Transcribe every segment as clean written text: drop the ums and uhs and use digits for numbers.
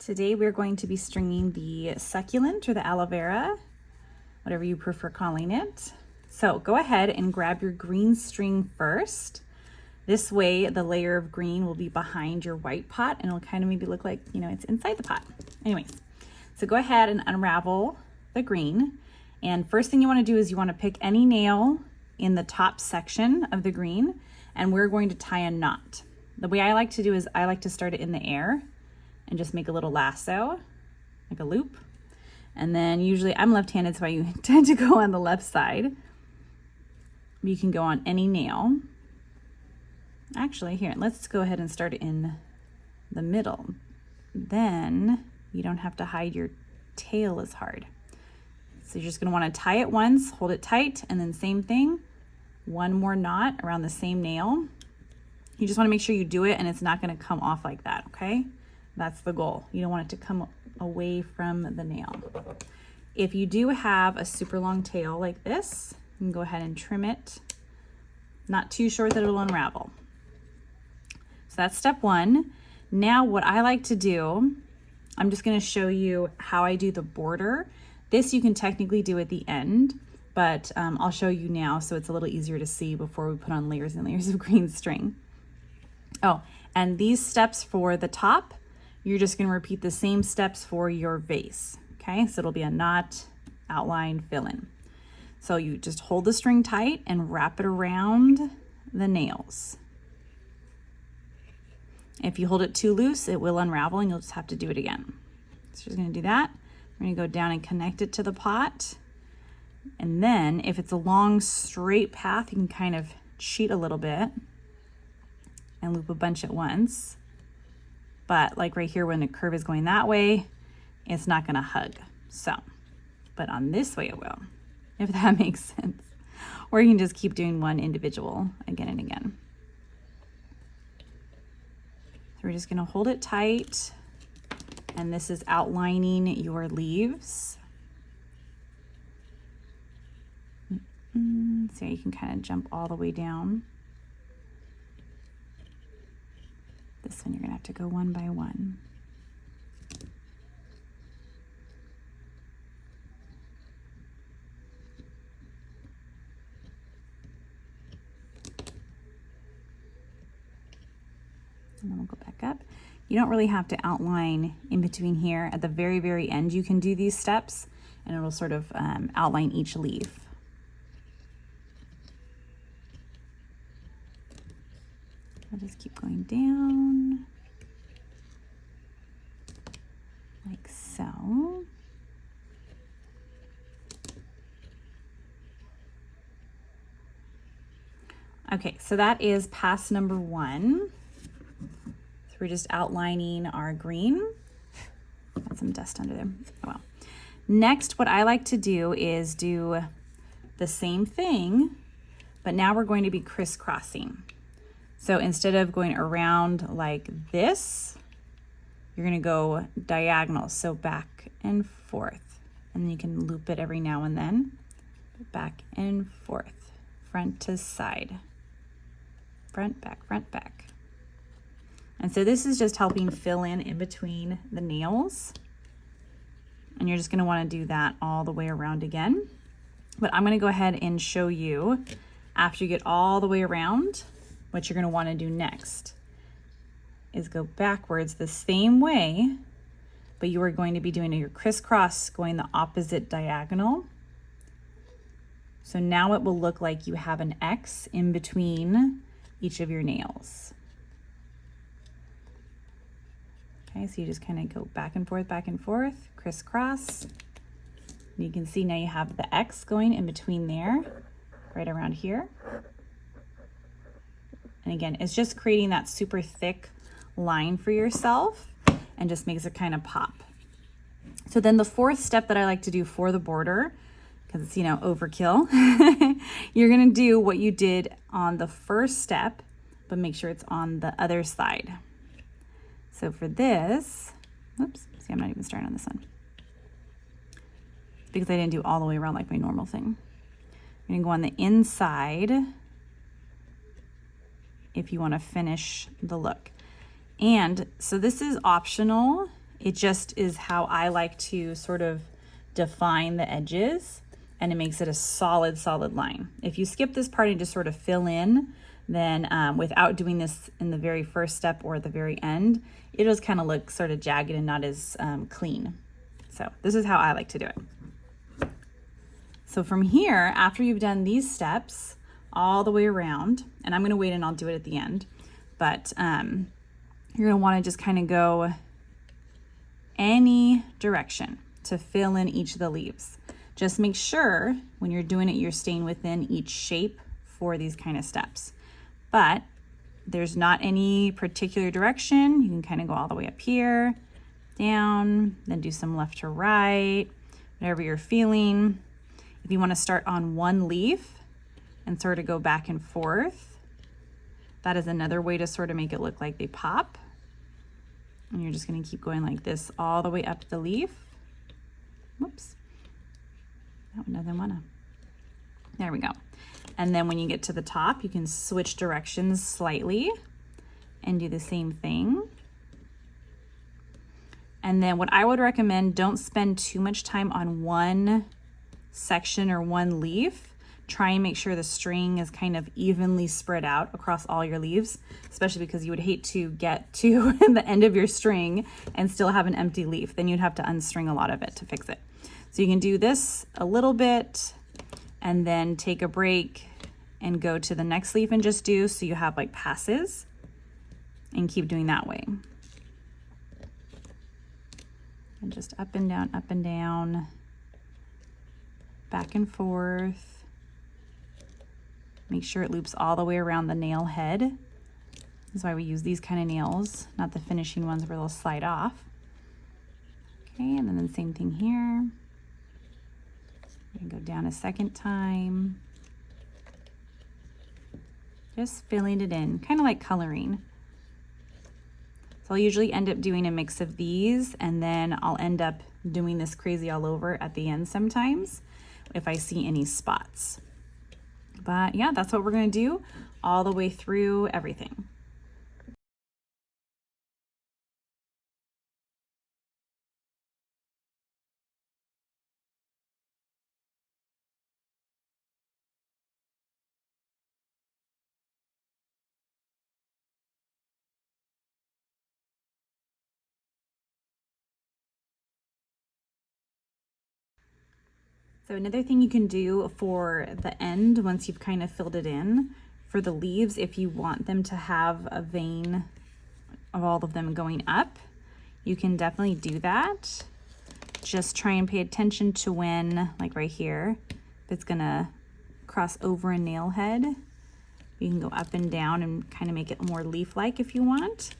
Today we're going to be stringing the succulent or the aloe vera, whatever you prefer calling it. So go ahead and grab your green string first. This way the layer of green will be behind your white pot and it'll kind of maybe look like, you know, it's inside the pot. Anyways, so go ahead and unravel the green. And first thing you want to do is you want to pick any nail in the top section of the green and we're going to tie a knot. The way I like to do is I like to start it in the air and just make a little lasso, like a loop. And then usually I'm left-handed, so I tend to go on the left side. You can go on any nail. Actually, here, let's go ahead and start it in the middle. Then you don't have to hide your tail as hard. So you're just gonna wanna tie it once, hold it tight, and then same thing, one more knot around the same nail. You just wanna make sure you do it and it's not gonna come off like that, okay? That's the goal. You don't want it to come away from the nail. If you do have a super long tail like this, you can go ahead and trim it. Not too short that it'll unravel. So that's step one. Now what I like to do, I'm just gonna show you how I do the border. This you can technically do at the end, but I'll show you now so it's a little easier to see before we put on layers and layers of green string. Oh, and these steps for the top, you're just gonna repeat the same steps for your vase, okay? So it'll be a knot, outline, fill in. So you just hold the string tight and wrap it around the nails. If you hold it too loose, it will unravel and you'll just have to do it again. So you're just gonna do that. We're gonna go down and connect it to the pot. And then if it's a long straight path, you can kind of cheat a little bit and loop a bunch at once. But like right here, when the curve is going that way, it's not gonna hug. So, but on this way it will, if that makes sense. Or you can just keep doing one individual again and again. So we're just gonna hold it tight. And this is outlining your leaves. So you can kind of jump all the way down. This one you're gonna have to go one by one. And then we'll go back up. You don't really have to outline in between here. At the very, very end, you can do these steps and it'll sort of outline each leaf. I'll just keep going down like so. Okay, so that is pass number one. So we're just outlining our green. Got some dust under there. Oh well. Next, what I like to do is do the same thing, but now we're going to be crisscrossing. So instead of going around like this, you're gonna go diagonal. So back and forth. And then you can loop it every now and then. Back and forth, front to side. Front, back, front, back. And so this is just helping fill in between the nails. And you're just gonna wanna do that all the way around again. But I'm gonna go ahead and show you, after you get all the way around, what you're gonna wanna do next is go backwards the same way, but you are going to be doing your crisscross, going the opposite diagonal. So now it will look like you have an X in between each of your nails. Okay, so you just kind of go back and forth, crisscross. You can see now you have the X going in between there, right around here. And again, it's just creating that super thick line for yourself and just makes it kind of pop. So then the fourth step that I like to do for the border, because it's, you know, overkill, you're gonna do what you did on the first step, but make sure it's on the other side. So for this, oops, see, I'm not even starting on this one because I didn't do all the way around like my normal thing. I'm gonna go on the inside if you wanna finish the look. And so this is optional It just is how I like to sort of define the edges, and it makes it a solid line. If you skip this part and just sort of fill in, then without doing this in the very first step or at the very end, it'll just kind of look sort of jagged and not as clean. So this is how I like to do it. So from here, after you've done these steps all the way around, and I'm gonna wait and I'll do it at the end, but you're gonna wanna just kind of go any direction to fill in each of the leaves. Just make sure when you're doing it, you're staying within each shape for these kind of steps. But there's not any particular direction. You can kind of go all the way up here, down, then do some left to right, whatever you're feeling. If you want to start on one leaf and sort of go back and forth, that is another way to sort of make it look like they pop. And you're just going to keep going like this all the way up the leaf. Whoops. That one doesn't want to. There we go. And then when you get to the top, you can switch directions slightly and do the same thing. And then what I would recommend, don't spend too much time on one section or one leaf. Try and make sure the string is kind of evenly spread out across all your leaves, especially because you would hate to get to the end of your string and still have an empty leaf. Then you'd have to unstring a lot of it to fix it. So you can do this a little bit and then take a break and go to the next leaf and just do, so you have like passes, and keep doing that way. And just up and down, back and forth. Make sure it loops all the way around the nail head. That's why we use these kind of nails, not the finishing ones where they'll slide off. Okay, and then the same thing here. Go down a second time. Just filling it in, kind of like coloring. So I'll usually end up doing a mix of these, and then I'll end up doing this crazy all over at the end sometimes if I see any spots. But yeah, that's what we're gonna do all the way through everything. So another thing you can do for the end, once you've kind of filled it in, for the leaves, if you want them to have a vein of all of them going up, you can definitely do that. Just try and pay attention to when, like right here, if it's gonna cross over a nail head, you can go up and down and kind of make it more leaf-like if you want,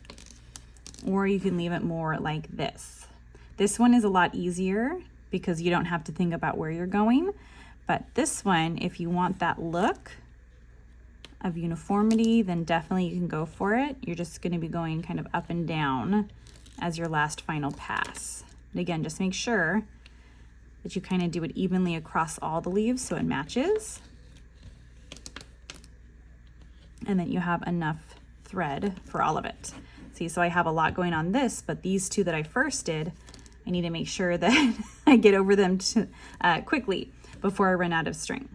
or you can leave it more like this. This one is a lot easier because you don't have to think about where you're going. But this one, if you want that look of uniformity, then definitely you can go for it. You're just gonna be going kind of up and down as your last final pass. And again, just make sure that you kind of do it evenly across all the leaves so it matches. And then you have enough thread for all of it. See, so I have a lot going on this, but these two that I first did, I need to make sure that I get over them quickly before I run out of string.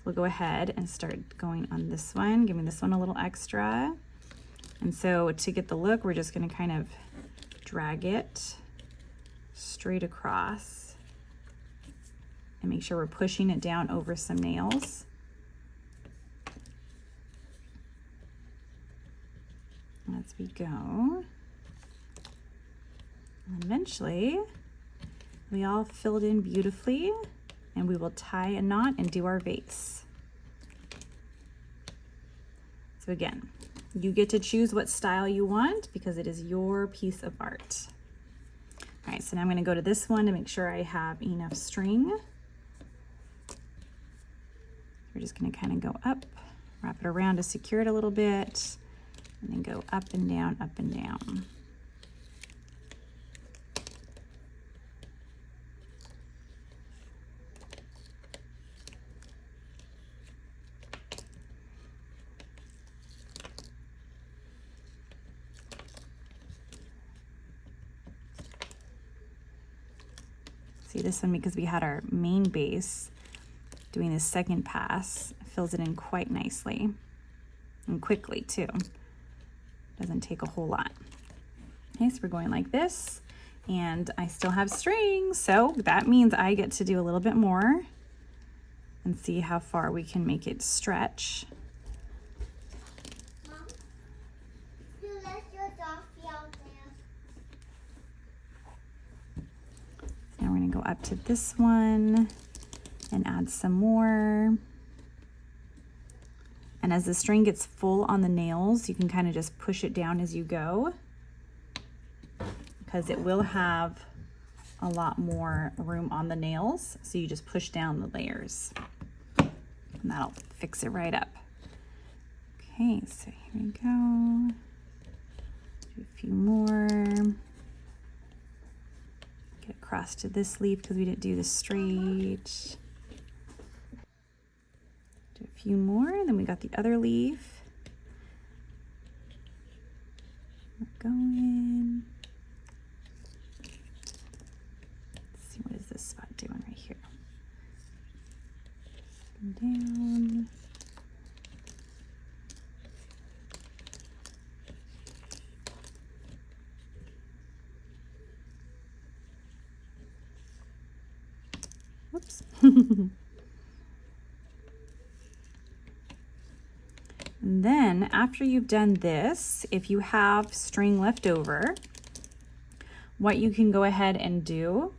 We'll go ahead and start going on this one, giving this one a little extra. And so to get the look, we're just gonna kind of drag it straight across and make sure we're pushing it down over some nails. As we go. And eventually, we all filled in beautifully, and we will tie a knot and do our vase. So again, you get to choose what style you want because it is your piece of art. All right, so now I'm gonna go to this one to make sure I have enough string. We're just gonna kind of go up, wrap it around to secure it a little bit, and then go up and down, up and down. See, this one, because we had our main base, doing this second pass fills it in quite nicely and quickly too. Doesn't take a whole lot. Okay, so we're going like this, and I still have string, so that means I get to do a little bit more and see how far we can make it stretch. Mom, you left your doggy out there. Now we're gonna go up to this one and add some more. And as the string gets full on the nails, you can kind of just push it down as you go, because it will have a lot more room on the nails. So you just push down the layers and that'll fix it right up. Okay, so here we go. Do a few more. Get across to this leaf because we didn't do the straight. Do a few more, then we got the other leaf. We're going. Let's see, what is this spot doing right here? Down. Whoops. And then after you've done this, if you have string left over, what you can go ahead and do,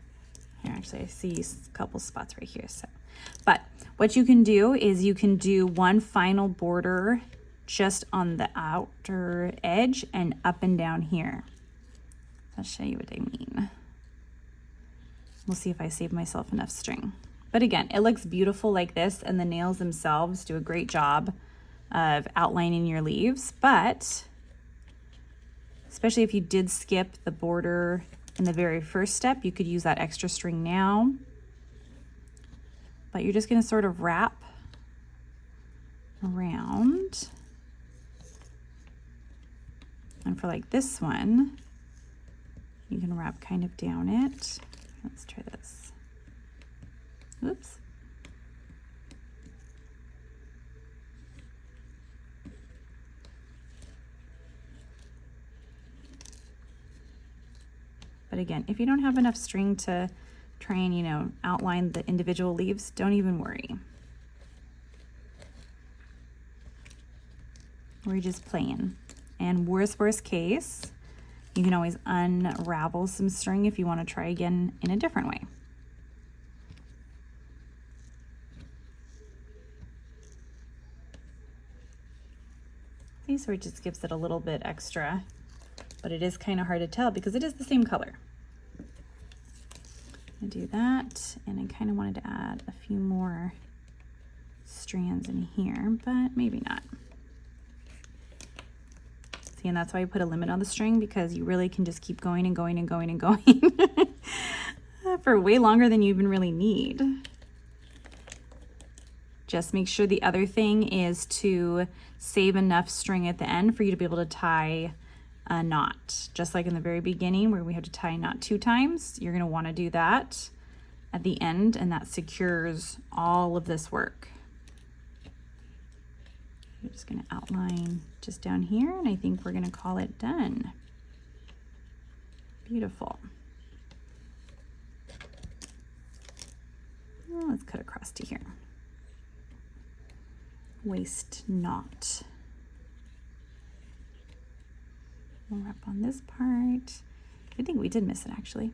here actually I see a couple spots right here, so, but what you can do is you can do one final border just on the outer edge and up and down here. I'll show you what I mean. We'll see if I save myself enough string. But again, it looks beautiful like this, and the nails themselves do a great job of outlining your leaves, but especially if you did skip the border in the very first step, you could use that extra string now. But you're just going to sort of wrap around. And for like this one, you can wrap kind of down it. Let's try this. Oops. But again, if you don't have enough string to try and, you know, outline the individual leaves, don't even worry. We're just playing. And worst case, you can always unravel some string if you want to try again in a different way. See, so it just gives it a little bit extra, but it is kind of hard to tell because it is the same color. I do that, and I kind of wanted to add a few more strands in here, but maybe not. See, and that's why I put a limit on the string, because you really can just keep going and going and going and going for way longer than you even really need. Just make sure the other thing is to save enough string at the end for you to be able to tie a knot. Just like in the very beginning where we have to tie a knot 2 times, you're gonna wanna do that at the end, and that secures all of this work. We're just gonna outline just down here, and I think we're gonna call it done. Beautiful. Well, let's cut across to here. Waist knot. We'll wrap on this part. I think we did miss it actually.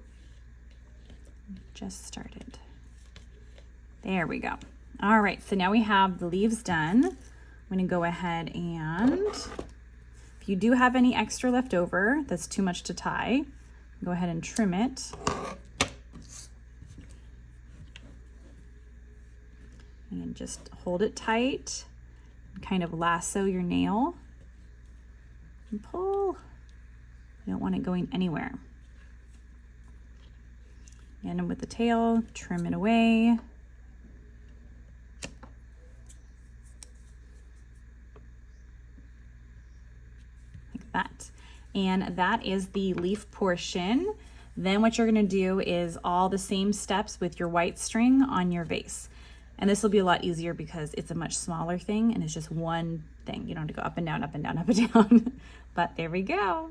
Just started. There we go. All right, so now we have the leaves done. I'm gonna go ahead and, if you do have any extra left over that's too much to tie, go ahead and trim it. And just hold it tight, kind of lasso your nail and pull. You don't want it going anywhere. And with the tail, trim it away. Like that. And that is the leaf portion. Then what you're gonna do is all the same steps with your white string on your vase. And this will be a lot easier because it's a much smaller thing and it's just one thing. You don't have to go up and down, up and down, up and down. But there we go.